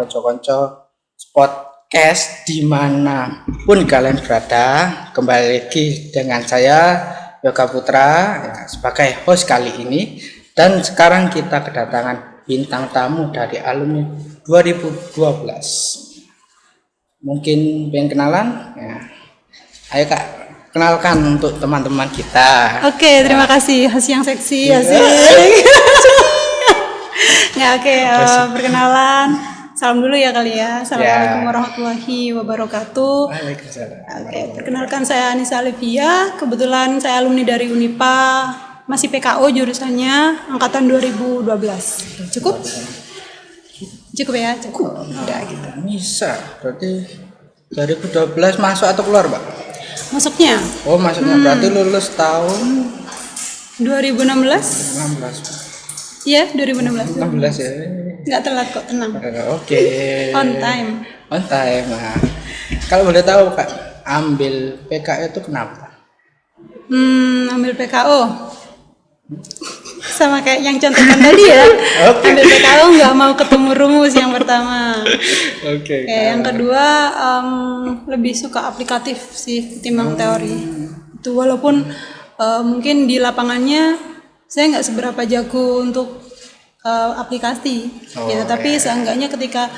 konco-konco podcast dimanapun kalian berada. Kembali lagi dengan saya Yoga Putra ya, sebagai host kali ini. Dan sekarang kita kedatangan bintang tamu dari alumni 2012. Mungkin pengen kenalan? Ya. Ayo Kak, kenalkan untuk teman-teman kita. Oke, terima kasih host yang seksi, asik. Ya, oke, perkenalan. Salam dulu ya kali ya. Assalamualaikum warahmatullahi wabarakatuh. Waalaikumsalam. Oke, perkenalkan saya Anissa Alivia. Kebetulan saya alumni dari Unipa, masih PKO jurusannya angkatan 2012. Cukup? Cukup ya, cukup. Udah gitu. Bisa, berarti 2012 masuk atau keluar, Pak? Masuknya? Oh, masuknya berarti lulus tahun 2016? 16. Iya, 2016. 16 ya. Nggak telat kok, tenang. Oke. On time. On time. Nah, kalau boleh tahu, Kak, ambil PKO itu kenapa? Ambil PKO. Sama kayak yang contohkan tadi ya. Oke. Ambil PKO nggak mau ketemu rumus yang pertama. Oke. Yang kedua lebih suka aplikatif sih ketimbang teori. Itu walaupun mungkin di lapangannya saya nggak seberapa jago untuk aplikasi, gitu. Tapi seenggaknya ketika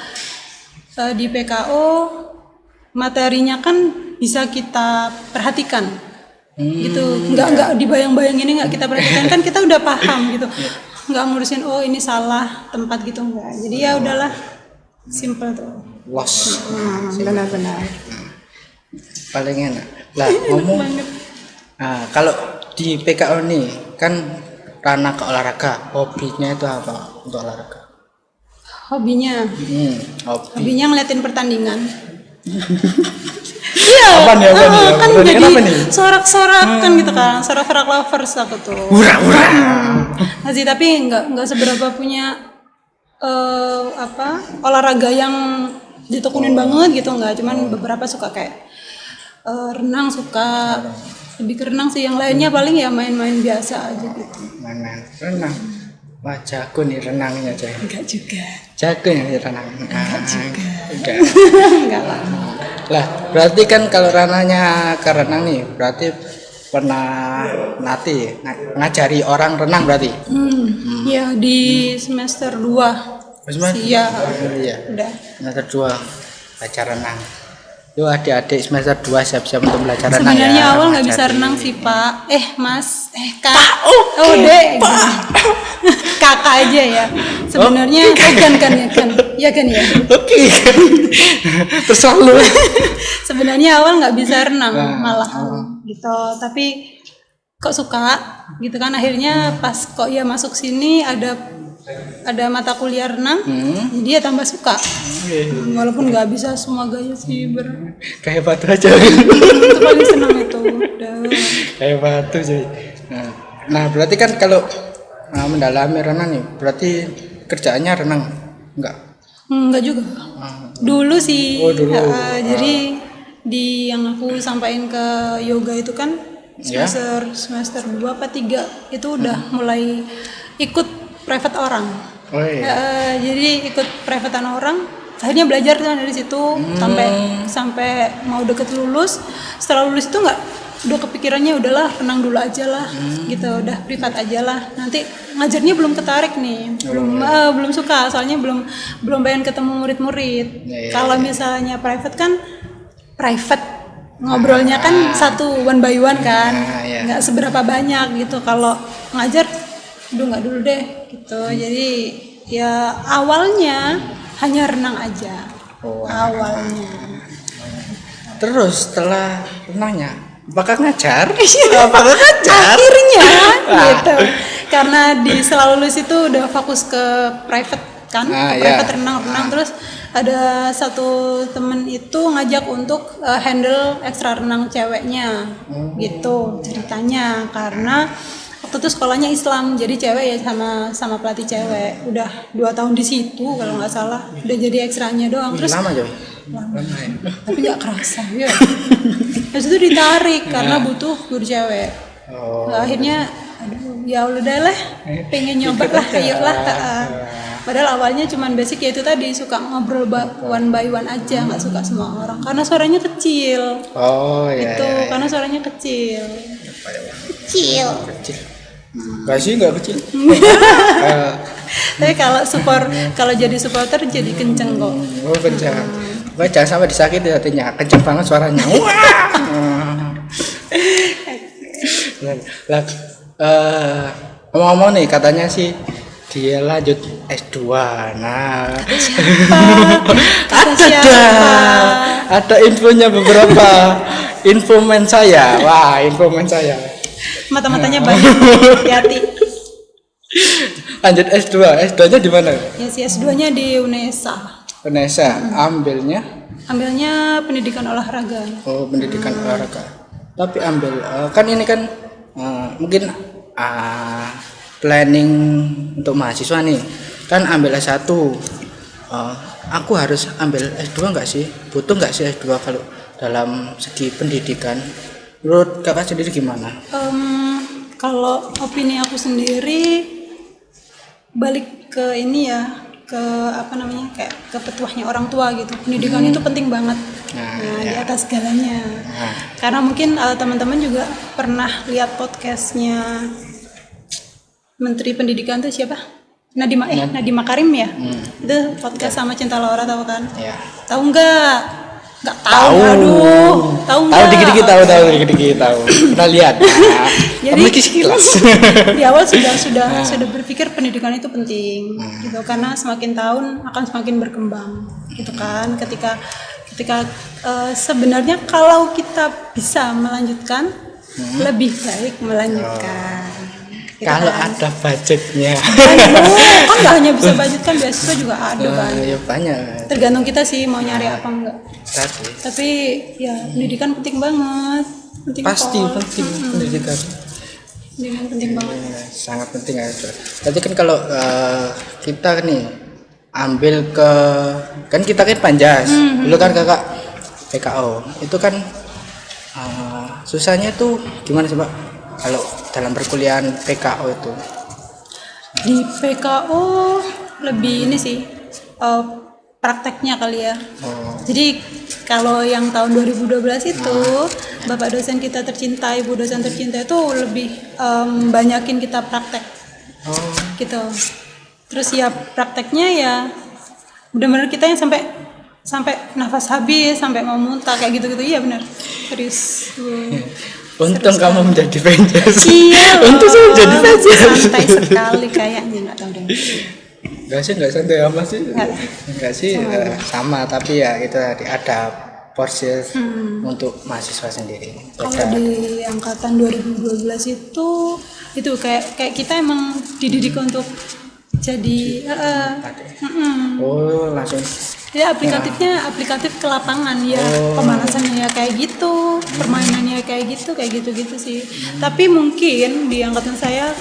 di PKO materinya kan bisa kita perhatikan, gitu. Nggak dibayang-bayang ini nggak kita perhatikan kan kita udah paham gitu. Nggak ngurusin oh ini salah tempat gitu nggak. Jadi ya udahlah, simple tuh. Los. Benar-benar. Paling enak. Lah, ngomong. Nah, kalau di PKO nih kan ranah ke olahraga, hobinya itu apa untuk olahraga? Hobinya ngeliatin pertandingan. Iya. Apa nih? Kan jadi sorak-sorak kan gitu kan, sorak-sorak lovers aku tuh. Hura. Masih tapi nggak seberapa punya olahraga yang ditekunin banget gitu nggak, cuman beberapa suka kayak renang suka. Lebih ke renang sih, yang lainnya paling ya main-main biasa aja gitu. Main renang. Wah, jago nih renangnya, coy. Enggak juga. Jago ya renang. Enggak juga. Enggak. Enggak lah. Lah, berarti kan kalau ranahnya ke renang nih, berarti pernah ngajari orang renang berarti? Ya di semester 2. Iya. Udah. Semester 2 belajar renang. Yo adik-adik semester 2 siap-siap untuk belajar renang. Sebenarnya awal nggak bisa renang sih Pak. Mas, Kak. Dek. Kakak aja ya. Sebenarnya kan. Ya kan ya. Oke. Terserah lu. Sebenarnya awal nggak bisa renang malah gitu. Tapi kok suka gitu kan, akhirnya pas kok ya masuk sini ada mata kuliah renang, jadi ya tambah suka. Walaupun nggak bisa semua gaya sih, kayak batu aja. Itu paling senang itu. Kayak batu sih. Nah, berarti kan kalau mendalami renang nih, berarti kerjaannya renang enggak juga. Dulu sih. Dulu. Jadi di yang aku sampaikan ke yoga itu kan semester 2 apa 3 itu udah mulai ikut private orang. Jadi ikut privatean orang, akhirnya belajar kan dari situ sampai mau deket lulus. Setelah lulus itu udah kepikirannya udahlah renang dulu aja lah, gitu, udah privat aja lah. Nanti ngajarnya belum ketarik nih, belum suka, soalnya belum pengen ketemu murid-murid. Kalau misalnya private kan ngobrolnya kan satu one by one kan, nggak seberapa banyak gitu. Kalau ngajar nggak dulu deh gitu. Jadi ya awalnya hanya renang aja. Awalnya. Terus setelah renangnya apakah ngajar? Akhirnya gitu. Karena di setelah lulus itu udah fokus ke private kan, private renang. Terus ada satu temen itu ngajak untuk handle ekstra renang ceweknya, gitu ceritanya. Karena waktu itu sekolahnya Islam, jadi cewek ya sama pelatih cewek. Udah 2 tahun di situ kalau nggak salah. Udah jadi ekstranya doang. Terus lama aja. Tapi nggak kerasa ya. Terus itu ditarik karena butuh guru cewek. Akhirnya, ya udah lah, pengen nyoba lah, ayolah. Padahal awalnya cuman basic ya itu tadi, suka ngobrol one by one aja, nggak suka semua orang karena suaranya kecil. Oh iya. Itu iya. karena suaranya kecil. Kecil. Enggak sih, enggak kecil. Tapi kalau jadi supporter jadi kenceng kok. Oh kencang. Pokoknya jangan sampai disakiti hatinya, kencang banget suaranya. Wah. Lah, ngomong-ngomong nih, katanya sih dia lanjut S2. Nah, ada infonya beberapa infoman saya. Wah, infoman saya. Mata-matanya banyak, hati-hati. Lanjut S2. S2-nya di mana? Ya si S2-nya di UNESA. UNESA. Ambilnya pendidikan olahraga. Oh, pendidikan olahraga. Tapi ambil kan ini kan mungkin planning untuk mahasiswa nih. Kan ambil S1. Aku harus ambil S2 enggak sih? Butuh enggak sih S2 kalau dalam segi pendidikan? Menurut kakak sendiri gimana? Kalau opini aku sendiri balik ke ini ya, ke apa namanya, kayak ke petuahnya orang tua gitu. Pendidikan itu penting banget. Nah, di atas segalanya. Karena mungkin teman-teman juga pernah lihat podcastnya Menteri Pendidikan tuh siapa? Nadiem Makarim ya. Itu podcast sama Cinta Laura, tahu kan? Ya. Tahu nggak? Nggak tahu. Aduh, tahu nggak? Tahu dikit-dikit tahu. Pernah lihat. Nah, jadi sekilas. Di awal sudah berpikir pendidikan itu penting gitu, karena semakin tahun akan semakin berkembang gitu kan. Ketika sebenarnya kalau kita bisa melanjutkan lebih baik melanjutkan. Gitu Kalau kan. ada budgetnya. Kan nggak hanya bisa budget, kan beasiswa juga ada kan. Ya banyak. Tergantung kita sih mau nyari apa enggak. Tapi ya pendidikan penting banget. pasti penting pendidikan. Pendidikan penting banget. Sangat penting ya. Berarti kan kalau kita nih ambil kan kita kan Panjas. Dulu kan kakak PKO. Itu kan susahnya tuh gimana sih, Pak? Kalau dalam perkuliahan PKO itu? Di PKO lebih ini sih prakteknya kali ya. Jadi kalau yang tahun 2012 itu Bapak dosen kita tercinta, Ibu dosen tercinta itu lebih banyakin kita praktek. Gitu. Terus ya prakteknya ya benar-benar kita yang sampai nafas habis, sampai mau muntah kayak gitu-gitu. Iya benar. Serius. Untung kamu menjadi Panjas. Iya. Untung saya menjadi Panjas. Santai sekali kayaknya, nggak tahu deh. Enggak santai amat sih. Enggak sih, sama, tapi ya itu tadi ada porsi untuk mahasiswa sendiri. Kalau di angkatan 2012 itu kayak kita emang dididik untuk jadi langsung ya aplikatif ke lapangan ya. Pemanasannya ya kayak gitu, permainannya kayak gitu sih. Tapi mungkin di angkatan saya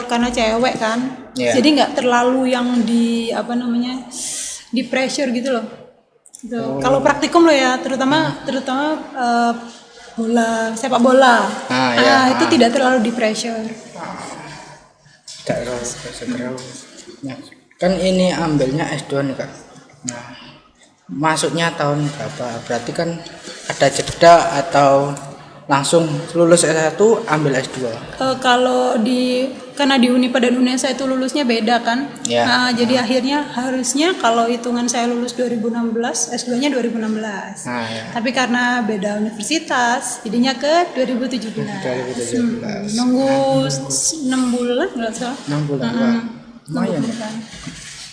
karena cewek kan, jadi nggak terlalu yang di di pressure gitu loh. Gitu. Kalau praktikum loh ya, terutama sepak bola. Itu tidak terlalu di pressure. Tidak terlalu. Nah, kan ini ambilnya S2 nih Kak. Nah, masuknya tahun berapa? Berarti kan ada jeda atau langsung lulus S1 ambil S2? Karena di Unipa dan UNESA itu lulusnya beda kan. Nah, jadi akhirnya harusnya kalau hitungan saya lulus 2016, S2-nya 2016. Tapi karena beda universitas, jadinya ke 2017. Nunggu 6 bulan enggak salah. 6 bulan.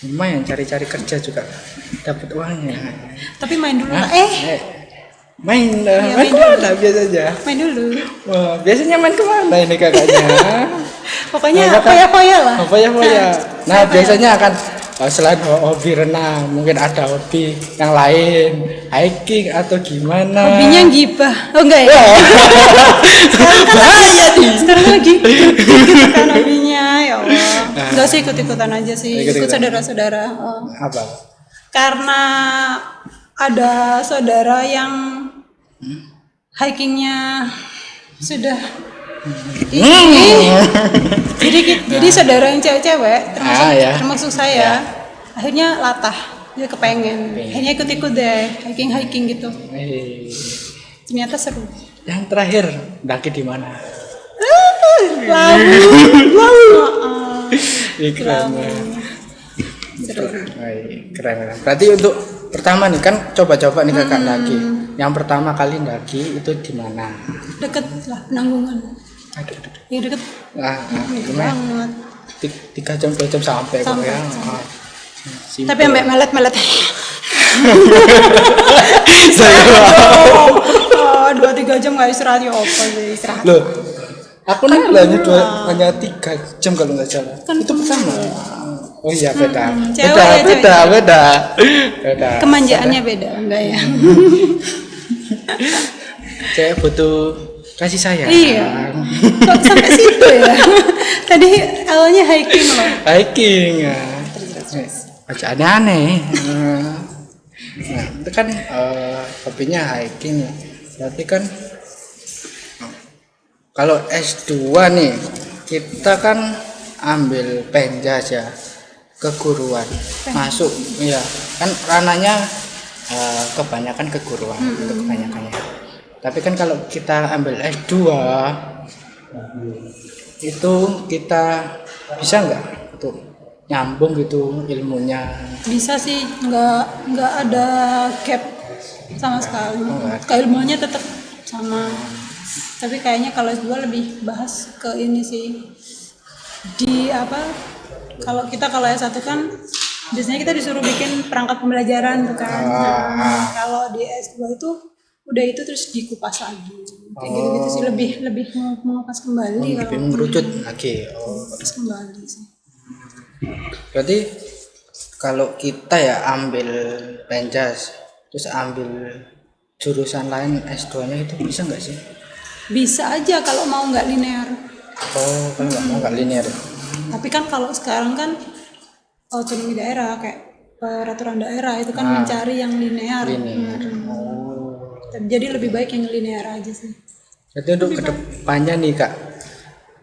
Lumayan cari-cari kerja juga dapat uangnya. Tapi main dulu lah. Main kemana biasanya? Main dulu. Wah, biasanya main kemana ini kakaknya? Pokoknya foya-foya lah. Foya-foya. Nah, biasanya akan selain hobi renang, mungkin ada hobi yang lain, hiking atau gimana? Hobinya gibah. Oh enggak ya? Sekarang lagi gitu kan hobinya, ya Allah. Enggak sih, ikut-ikutan aja sih. Ikut saudara-saudara. Apa? Karena ada saudara yang hikingnya sudah jadi saudara yang cewek-cewek termasuk saya akhirnya latah, dia kepengen, akhirnya ikut-ikut deh hiking gitu. Ternyata seru. Yang terakhir daki di mana? Lawu. Keren. Keren. Berarti untuk pertama nih kan coba-coba nih kakak daki. Yang pertama kali daki itu di mana? Deket lah, Penanggungan. Iya deket. Banget. 3 jam 2 jam sampai kok ya. Tapi sampai melet-melet. Saya 2-3 jam nggak istirahat ya apa sih istirahat. Loh, aku hanya 3 jam kalau nggak salah. Kan itu pertama. Oh iya beda. Beda. Kemanjaannya beda enggak ya? Saya butuh kasih sayang. Iya. Kok sampai situ ya? Tadi awalnya hiking loh. Hiking. Bacaannya aneh. Nah, itu kan hobinya hiking ya. Berarti kan kalau S2 nih kita kan ambil penjas ya, keguruan. Masuk ya. Kan rananya kebanyakan keguruan untuk kebanyakannya. Tapi kan kalau kita ambil S2 itu kita bisa nggak tuh nyambung gitu ilmunya? Bisa sih, nggak ada gap sama sekali. Keilmuannya tetap sama. Tapi kayaknya kalau S2 lebih bahas ke ini sih. Di apa? Kalau S1 kan biasanya kita disuruh bikin perangkat pembelajaran tuh kan. Nah, kalau di S2 itu udah itu terus dikupas lagi. Kayak gitu sih lebih mengupas kembali lebih mengerucut lagi. Mengupas kembali sih. Berarti kalau kita ya ambil penjas terus ambil jurusan lain S2-nya itu bisa nggak sih? Bisa aja kalau mau nggak linear. Oh, kalau nggak mau nggak linear. Tapi kan kalau sekarang kan otonomi daerah kayak peraturan daerah itu kan mencari yang linear. Jadi lebih baik yang linear aja sih. Jadi untuk kedepannya nih kak,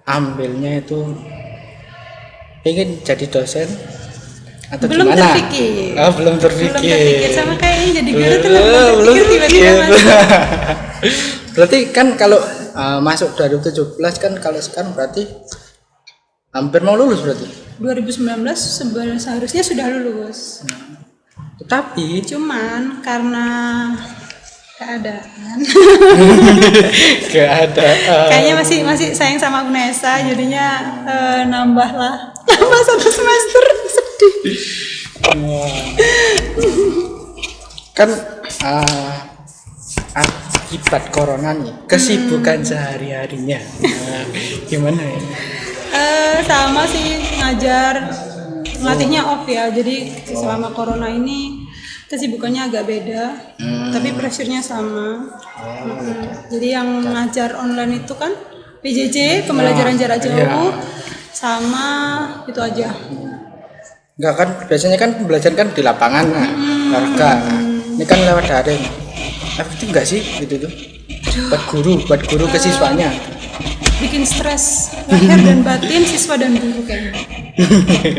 ambilnya itu ingin jadi dosen atau belum gimana? Terpikir. Belum terpikir. Sama kayaknya jadi guru tuh belum terpikir tiba-tiba masuk. Berarti kan kalau masuk 2017 kan kalau sekarang berarti hampir mau lulus berarti. 2019 seharusnya sudah lulus. Tetapi cuman karena keadaan kayaknya masih sayang sama Unesa jadinya nambah 1 semester. Sedih kan akibat corona nih kesibukan sehari-harinya gimana ya? Sama sih ngajar, ngelatihnya off ya, jadi selama corona ini kesibukannya agak beda, tapi pressure-nya sama. Jadi yang ngajar online itu kan PJJ, pembelajaran jarak jauh, sama itu aja. Enggak kan, biasanya kan pembelajaran kan di lapangan, warga. Ini kan lewat daring. Efektif enggak sih gitu tuh? Buat guru ke siswanya. Bikin stres lahir dan batin siswa dan guru kayaknya.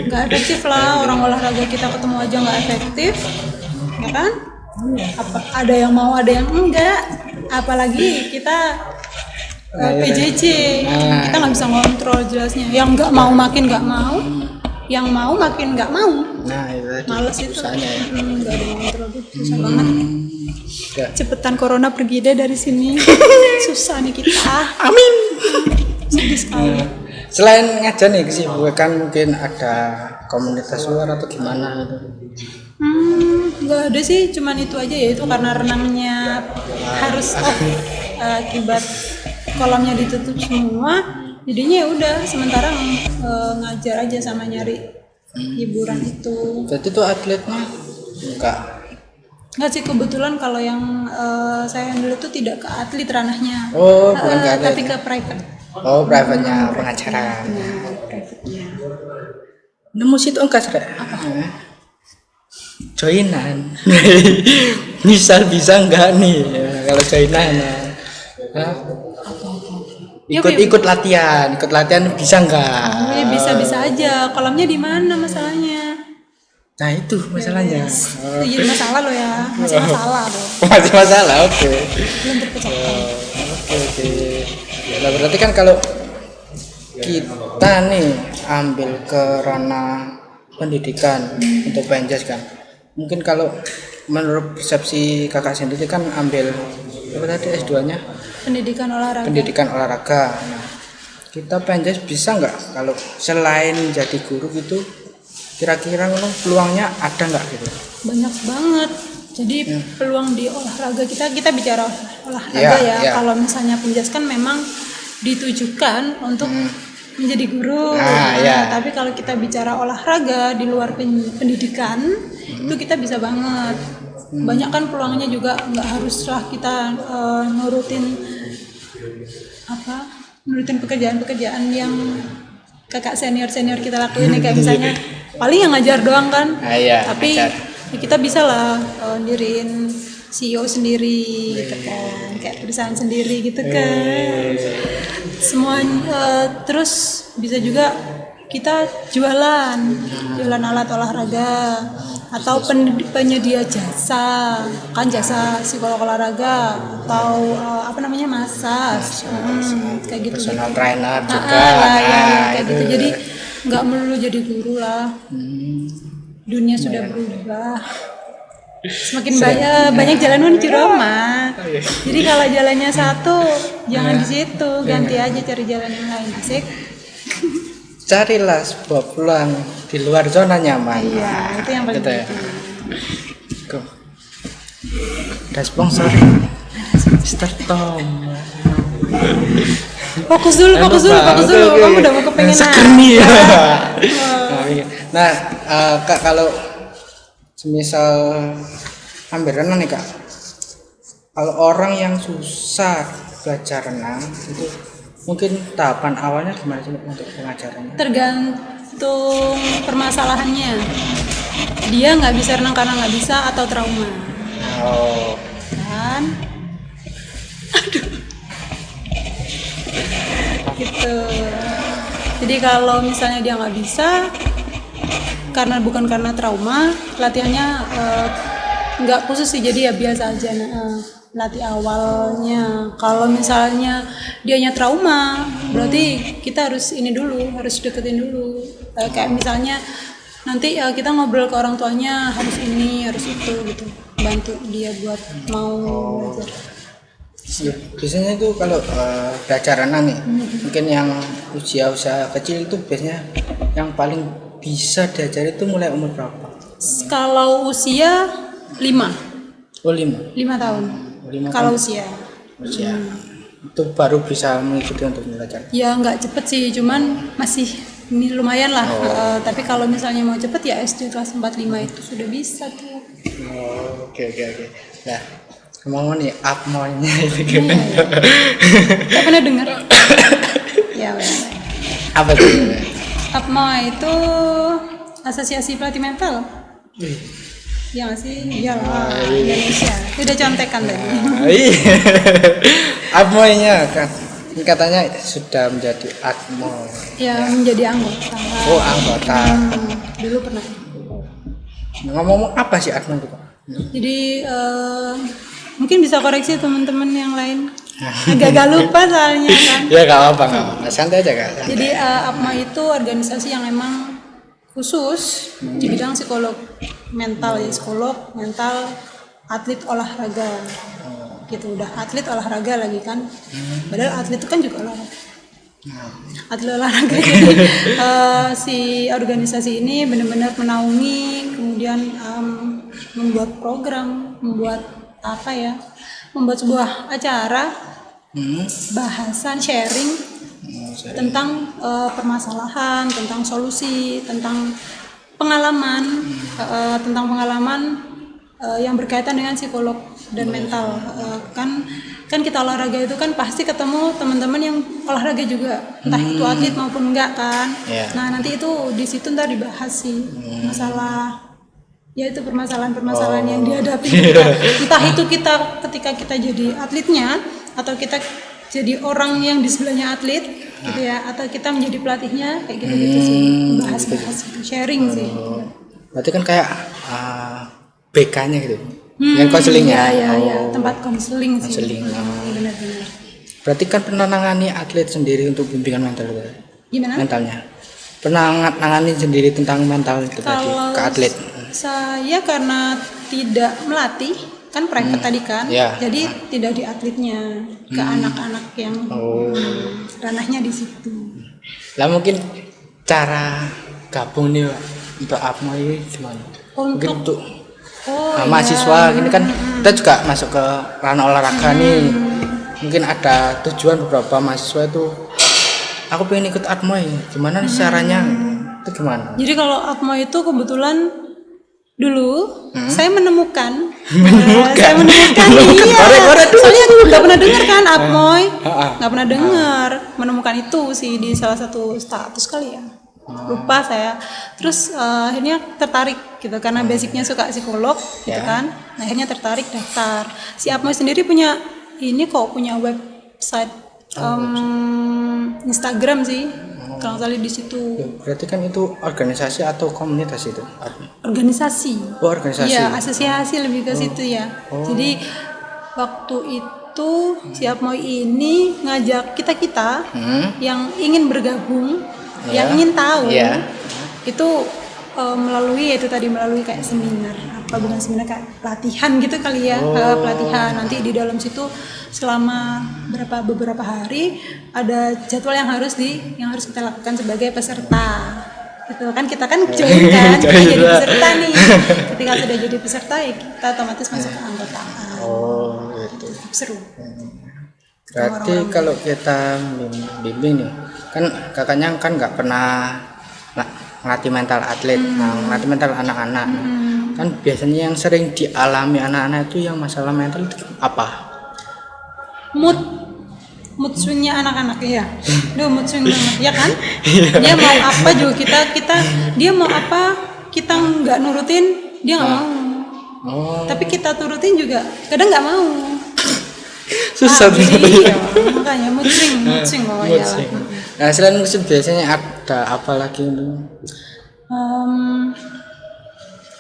Nggak efektif lah, orang olahraga kita ketemu aja nggak efektif. Ya kan? Ada yang mau, ada yang enggak. Apalagi kita PJJ, kita nggak bisa ngontrol jelasnya. Yang nggak mau makin nggak mau, yang mau makin nggak mau. Males itu. Nggak ada ngontrol itu susah banget. Cepetan corona pergi deh dari sini. Susah nih kita. Amin. Sedih sekali. Selain ngajar nih kesibukan mungkin ada komunitas luar atau gimana gitu? Nggak ada sih, cuman itu aja ya, itu karena renangnya harus off akibat kolamnya ditutup semua, jadinya ya udah sementara ngajar aja sama nyari hiburan itu. Jadi tuh atletnya Nggak sih, kebetulan kalau yang saya dulu tuh tidak ke atlet ranahnya, bukan ke atlet, tapi ke private. Private-nya pengajaran. Private-nya. Nemu situ enggak sih? Joinan. Bisa enggak nih kalau joinan? Ikut latihan bisa enggak? Bisa aja. Kolamnya di mana masalahnya? Nah itu masalahnya. Itu jadi masalah loh ya, masih masalah loh. Masih masalah, oke. Belum terpecahkan. Oke. Nah, berarti kan kalau kita nih ambil ke ranah pendidikan untuk PNJS kan, mungkin kalau menurut persepsi kakak sendiri kan ambil apa tadi S2-nya? Pendidikan olahraga. Pendidikan olahraga. Nah, kita PNJS bisa nggak kalau selain jadi guru gitu, kira-kira peluangnya ada nggak gitu? Banyak banget. Jadi peluang di olahraga kita bicara olahraga ya. Kalau misalnya PNJS kan memang ditujukan untuk menjadi guru. Tapi kalau kita bicara olahraga di luar pendidikan itu kita bisa banget. Banyak kan peluangnya juga, nggak haruslah kita nurutin pekerjaan-pekerjaan yang kakak senior kita lakuin kayak misalnya paling yang ngajar doang kan. Tapi kita bisa lah diriin CEO sendiri gitu kan, kayak perusahaan sendiri gitu kan. Semuanya terus bisa juga kita jualan alat olahraga atau penyedia jasa psikolog olahraga atau massage kayak gitu, personal trainer juga kayak gitu. Jadi nggak melulu jadi guru lah. Dunia sudah berubah, semakin banyak jalan menuju Roma. Jadi kalau jalannya satu jangan di situ, ganti aja cari jalan yang lain. Asik. Carilah sebuah peluang di luar zona nyaman. Iya, itu yang paling penting. Ada sponsor Mr. Tom. Fokus dulu. Kamu udah mau kepengen sekerni ya. Nah, Kak, kalau semisal ambil renang nih Kak, kalau orang yang susah belajar renang itu mungkin tahapan awalnya gimana sih untuk pengajarannya? Tergantung permasalahannya. Dia nggak bisa renang karena nggak bisa atau trauma. Kan? Aduh. Gitu. Jadi kalau misalnya dia nggak bisa bukan karena trauma, latihannya nggak khusus sih, jadi ya biasa aja. Latih awalnya. Kalau misalnya dianya trauma, berarti kita harus deketin dulu. Kayak misalnya nanti kita ngobrol ke orang tuanya, harus ini, harus itu gitu. Bantu dia buat mau belajar. Biasanya itu kalau belajar renang nih, mungkin yang usia kecil itu biasanya yang paling bisa diajari itu mulai umur berapa? Kalau usia 5. Oh 5 tahun. Kalau usia itu baru bisa mengikuti untuk belajar. Ya nggak cepet sih, cuman masih ini lumayan lah. Tapi kalau misalnya mau cepet ya SD kelas 4-5 itu sudah bisa tuh. Oke. Nah, ngomong nih APMO-nya itu gimana? Nggak pernah dengar? Ya. Apa itu? APMO itu Asosiasi Pelatih Mental. Iya nggak sih? Iyalah, Indonesia. Udah contekan tadi. APMO-nya kan katanya sudah menjadi APMO. Ya, menjadi anggota. Oh, anggota. Dulu pernah. Ngomong apa sih APMO itu, Pak? Jadi mungkin bisa koreksi teman-teman yang lain. Agak lupa soalnya kan. Ya nggak apa-apa. Santai aja Kak. Jadi APMO itu organisasi yang emang khusus di bidang psikolog mental ya, psikolog mental atlet olahraga gitu. Udah atlet olahraga lagi kan, padahal atlet itu kan juga olahraga. Atlet olahraga. Jadi si organisasi ini benar-benar menaungi, kemudian membuat program, membuat sebuah acara bahasan sharing tentang permasalahan, tentang solusi, tentang pengalaman yang berkaitan dengan psikolog dan mental. Kan kita olahraga itu kan pasti ketemu teman-teman yang olahraga juga, entah itu atlet maupun enggak kan. Nah nanti itu di situ ntar dibahas sih masalah, ya itu permasalahan yang dihadapi kita. Entah itu kita ketika kita jadi atletnya atau kita jadi orang yang di sebelahnya atlet gitu ya, atau kita menjadi pelatihnya kayak gitu sih, bahas sharing sih. Berarti kan kayak BK-nya gitu. Yang konselingnya. Ya, tempat konseling sih. Konseling. Benar-benar. Berarti kan pernah nangani atlet sendiri untuk bimbingan mental gitu. Gimana? Mentalnya. Pernah nangani sendiri tentang mental itu tadi ke atlet. Saya karena tidak melatih kan private tadi kan, jadi tidak di atletnya, ke anak-anak yang ranahnya di situ. Lah mungkin cara gabung nih untuk APMO ini gimana? Mungkin untuk mahasiswa ini kan kita juga masuk ke ranah olahraga nih. Mungkin ada tujuan beberapa mahasiswa itu aku pengen ikut APMO ini, gimana caranya? Itu gimana? Jadi kalau APMO itu kebetulan dulu saya menemukan iya. Soalnya nggak pernah dengar kan APMOI, nggak pernah dengar. Menemukan itu sih di salah satu status kali ya. Lupa saya. Terus akhirnya tertarik gitu karena basicnya suka psikolog gitu kan. Nah, akhirnya tertarik daftar. Si APMOI sendiri punya website Instagram sih. Kalau salah di situ. Berarti kan itu organisasi atau komunitas itu? Organisasi. Organisasi. Iya, asosiasi lebih ke situ ya. Jadi waktu itu si APMOI ini ngajak kita yang ingin bergabung, yang ingin tahu, itu melalui kayak seminar, bukan seminar, kayak pelatihan gitu kali ya. Pelatihan nanti di dalam situ selama beberapa hari ada jadwal yang harus kita lakukan sebagai peserta gitu kan. Kita kan join kan, kita jadi peserta nih. Ketika sudah jadi peserta ya kita otomatis masuk ke anggotaan. Gitu. Seru. Berarti kalau kita bimbing nih, kan kakaknya kan nggak pernah ngelatih mental atlet, ngelatih mental anak-anak. Kan biasanya yang sering dialami anak-anak itu yang masalah mental itu apa? Mood swingnya anak-anak ya. Mood swing banget ya kan? Dia mau apa juga kita dia mau apa kita nggak nurutin, dia nggak mau. Tapi kita turutin juga kadang nggak mau. Susah iya, makanya mood swing bawahnya. Nah, selain mood swing biasanya ada apa lagi itu?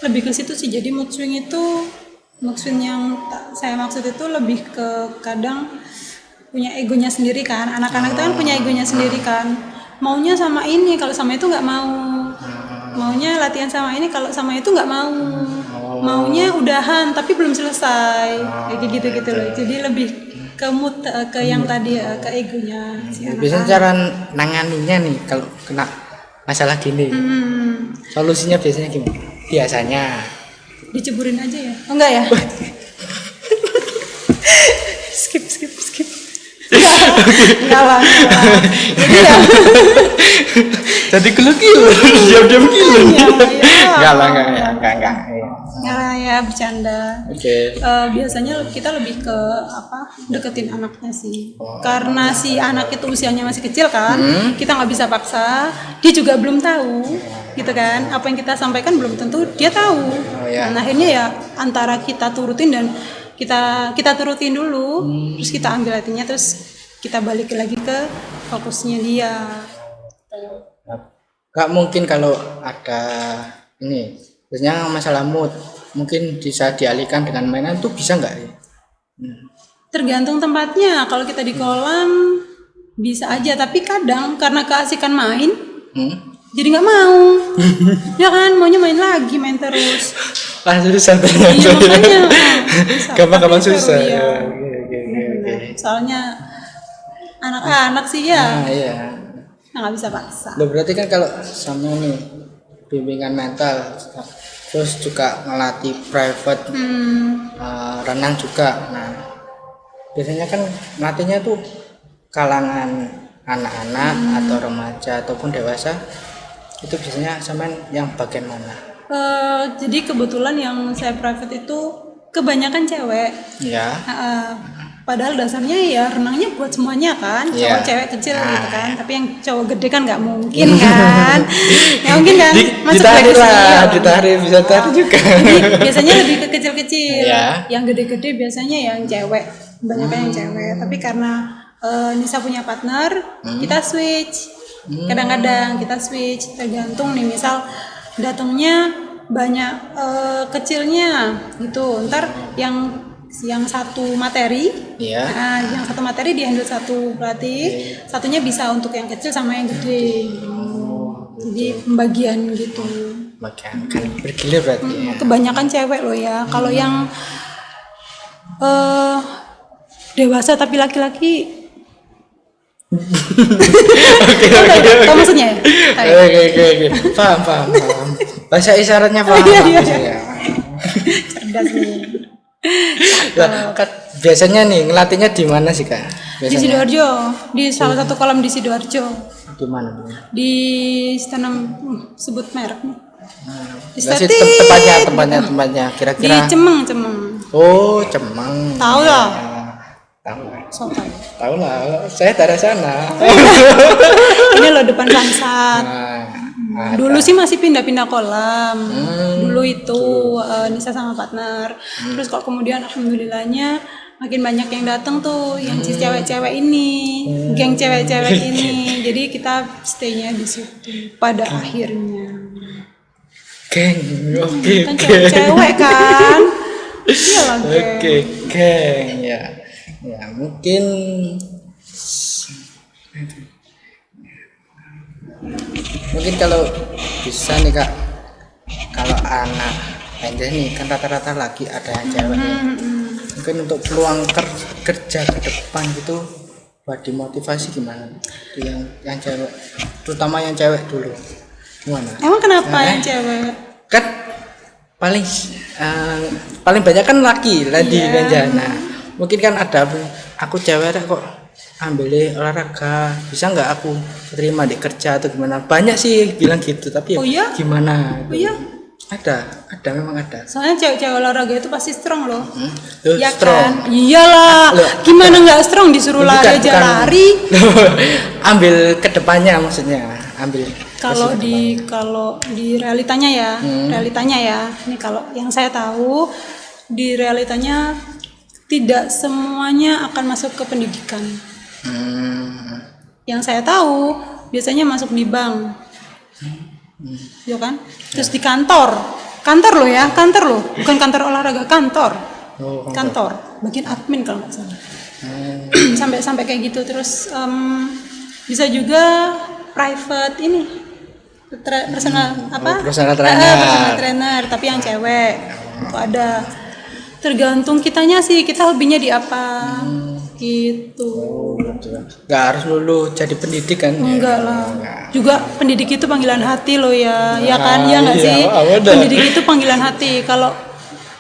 Lebih ke situ sih. Jadi mood swing yang saya maksud itu lebih ke kadang punya egonya sendiri kan. Anak-anak itu kan punya egonya sendiri kan. Maunya sama ini, kalau sama itu nggak mau. Maunya latihan sama ini, kalau sama itu nggak mau. Maunya udahan tapi belum selesai. Kayak gitu loh. Jadi lebih ke mood, ke yang tadi, ke egonya si anak. Biasanya cara nanganinya nih kalau kena masalah gini, solusinya biasanya gimana? Biasanya diceburin aja ya? Oh enggak ya? skip. Enggak lah. Jadi ya. Jadi diam gila. Enggak. Ya bercanda. Oke. Biasanya kita lebih ke deketin anaknya sih. Karena si anak itu usianya masih kecil kan, kita nggak bisa paksa. Dia juga belum tahu, gitu kan. Apa yang kita sampaikan belum tentu dia tahu. Nah, akhirnya ya antara kita turutin dan kita turutin dulu, terus kita ambil hatinya, terus kita balik lagi ke fokusnya dia. Gak mungkin kalau ada ini, biasanya masalah mood, mungkin bisa dialihkan dengan mainan, itu bisa nggak? Tergantung tempatnya. Kalau kita di kolam bisa aja, tapi kadang karena keasikan main, jadi nggak mau. Ya kan, maunya main lagi, main terus. Susah. Iya makanya. Gampang susah. Oke. Soalnya anak-anak sih ya. Iya. Nggak bisa paksa. Berarti kan kalau sama nih bimbingan mental, terus juga ngelatih private, renang juga. Nah, biasanya kan ngelatihnya tuh kalangan anak-anak atau remaja ataupun dewasa. Itu biasanya sama yang bagian mana? Jadi kebetulan yang saya private itu kebanyakan cewek. Ya. Padahal dasarnya ya renangnya buat semuanya kan, cowok cewek kecil gitu kan. Tapi yang cowok gede kan nggak mungkin kan. Nggak mungkin kan. Ditarik bisa tarik juga. Jadi biasanya lebih ke kecil-kecil. Yang gede-gede biasanya yang cewek, kebanyakan yang cewek. Tapi karena Nisa punya partner, kita switch. Kadang-kadang kita switch, tergantung nih, misal datangnya banyak kecilnya gitu. Ntar yang satu materi, yang satu materi dihandle satu pelatih, satunya bisa untuk yang kecil sama yang gede. Jadi pembagian gitu. Bagian kan bergilir berarti ya. Kebanyakan cewek loh ya. Kalau yang dewasa tapi laki-laki. Oke. Maksudnya ya? Oke. Paham. Bahasa isyaratnya paham. Iya. Cerdas nih. Lah, biasanya nih ngelatihnya di mana sih Kak? Biasanya? Di Sidoarjo, di salah satu kolam di Sidoarjo. Di mana? Di Tanam sebut merek nih. Di tempatnya kira-kira. Di Cemeng. Oh, Cemeng. Tahu lah. Tahu. So Tahu lah. Saya dari sana. Ini loh depan Samsat. Dulu sih masih pindah-pindah kolam. Dulu itu Nisa sama partner. Terus kok kemudian alhamdulillahnya makin banyak yang datang tuh, yang si cewek-cewek ini, geng cewek-cewek ini. Jadi kita stay-nya di situ pada akhirnya. Geng. Oke. Kan cewek-cewek kan. Iyalah geng. Oke, geng ya. Ya, mungkin kalau bisa nih Kak, kalau anak pengen nih kan rata-rata lagi ada yang cewek ya. Mungkin untuk peluang kerja ke depan gitu buat dimotivasi gimana? Yang cewek, terutama yang cewek dulu gimana? Emang kenapa yang cewek? Kan paling banyak kan laki lah di Benjana. Mungkin kan ada aku cewek kok ambil olahraga, bisa nggak aku terima di kerja atau gimana? Banyak sih bilang gitu, tapi gimana? Oh iya? Ada memang ada. Soalnya cewek-cewek olahraga itu pasti strong loh. Ya strong. Kan? Iyalah. Gimana nggak strong disuruh lari aja lari? Ambil kedepannya maksudnya. Ambil. Kalau di realitanya ya. Ini kalau yang saya tahu di realitanya tidak semuanya akan masuk ke pendidikan. Yang saya tahu biasanya masuk di bank, ya kan? Terus di kantor loh, bukan kantor olahraga, kantor, bagian admin kalau nggak salah. Sampai kayak gitu. Terus bisa juga private ini, personal trainer, tapi yang cewek itu ada. Tergantung kitanya sih, kita hobinya di apa gitu. Nggak harus lulu jadi pendidik kan? Enggak lah. Juga pendidik itu panggilan hati loh ya, ya kan? Ya nggak sih? Pendidik itu panggilan hati. Kalau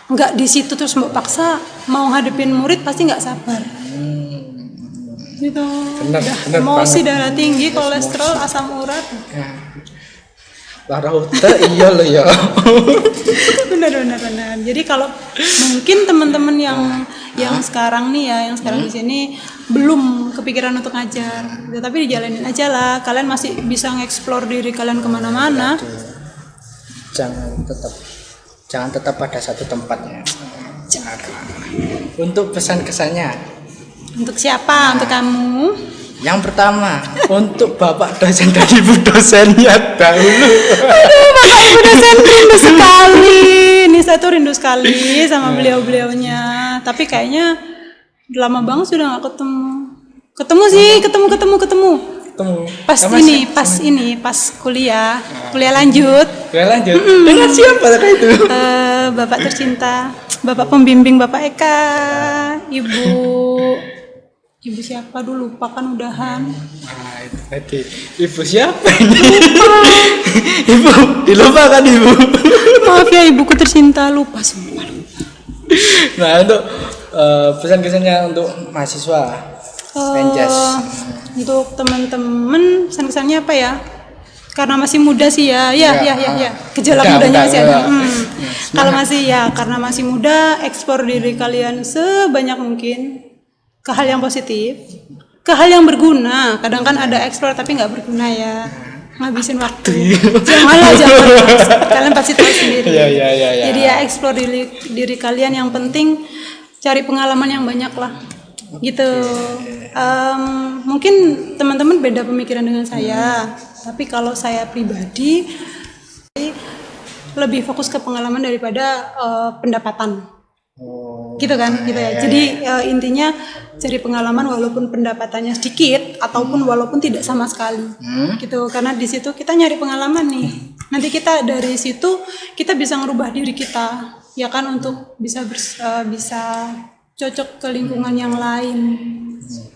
nggak di situ terus mau paksa mau hadepin murid pasti nggak sabar. Gitu. Benar, emosi, darah tinggi, kolesterol, asam urat. Parah iya loh ya. benar. Jadi kalau mungkin teman-teman yang sekarang nih ya, yang sekarang di sini belum kepikiran untuk ngajar, tapi dijalanin aja lah. Kalian masih bisa nge-explore diri kalian kemana-mana. Jangan tetap pada satu tempatnya. Untuk pesan kesannya. Untuk siapa? Untuk kamu? Yang pertama, untuk Bapak dosen dan Ibu dosennya dahulu. Aduh, Bapak Ibu dosen rindu sekali. Nisa tuh rindu sekali sama beliau-beliaunya. Tapi kayaknya lama banget sudah nggak ketemu. Ketemu. Pas kuliah lanjut. Dengan siapa itu? Bapak tercinta, Bapak pembimbing Bapak Eka, Ibu siapa dulu, lupa kan udahan. Ibu siapa ini? Ibu, dilupakan Ibu. Maaf ya ibuku tercinta, lupa semua. Nah, untuk pesan-kesannya untuk mahasiswa Penjas. Untuk teman-teman pesan-kesannya apa ya? Karena masih muda sih ya. Gejala mudanya masih ada. Kalau masih karena masih muda, eksplor diri kalian sebanyak mungkin ke hal yang positif, ke hal yang berguna. Kadang kan ada eksplor tapi nggak berguna ya, ngabisin waktu. Jangan kalian pasti tahu sendiri. Jadi ya eksplor diri kalian, yang penting cari pengalaman yang banyak lah gitu. Mungkin teman-teman beda pemikiran dengan saya, tapi kalau saya pribadi lebih fokus ke pengalaman daripada pendapatan. Gitu kan, gitu ya. Jadi intinya cari pengalaman walaupun pendapatannya sedikit ataupun walaupun tidak sama sekali. Gitu. Karena di situ kita nyari pengalaman nih. Nanti kita dari situ kita bisa ngerubah diri kita, ya kan, untuk bisa cocok ke lingkungan yang lain.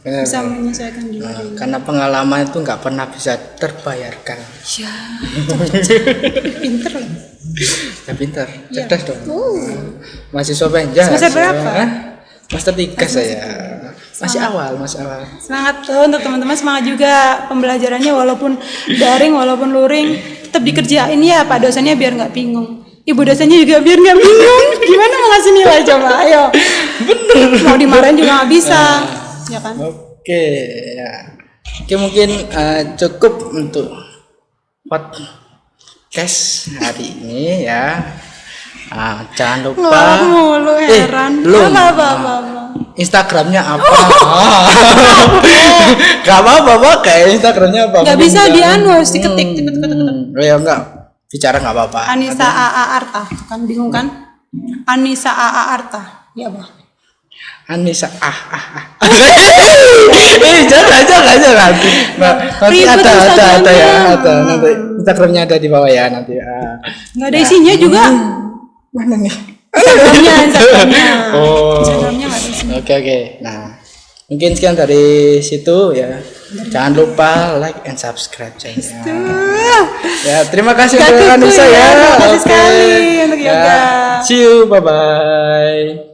Bisa menyesuaikan diri. Karena pengalaman itu nggak pernah bisa terbayarkan. Ya, pinter loh. Ya pintar, cerdas dong. Mahasiswa penjas. Semester berapa? Master 3 saya. Masih awal. Semangat tuh untuk teman-teman, semangat juga pembelajarannya, walaupun daring, walaupun luring, tetap dikerjain ya Pak dosennya biar nggak bingung. Ibu dosennya juga biar nggak bingung. Gimana mau ngasih nilai coba? Ayo. Bener. Mau dimarahin juga nggak bisa, ya kan? Oke, ya. Oke, mungkin cukup untuk podcast hari ini ya. Jangan lupa. Mulu heran. Belum. Apa. Instagramnya apa? Gak apa-apa, kayak Instagramnya apa? Gak bisa harus diketik. Ya enggak, bicara nggak apa-apa. Anissa AA Arta, kan bingung kan? Anissa AA Arta, ya Bang. Anissa jangan. Nanti ada ya, nanti Instagramnya ada di bawah ya nanti. Nggak ada isinya juga. Mana nih? Instagramnya. Oh. Instagramnya nggak ada isinya. Oke. Nah, mungkin sekian dari situ ya. Jangan lupa like and subscribe channelnya. Ya, terima kasih untuk Anissa ya. Terima kasih sekali untuk yoga. See you, bye bye.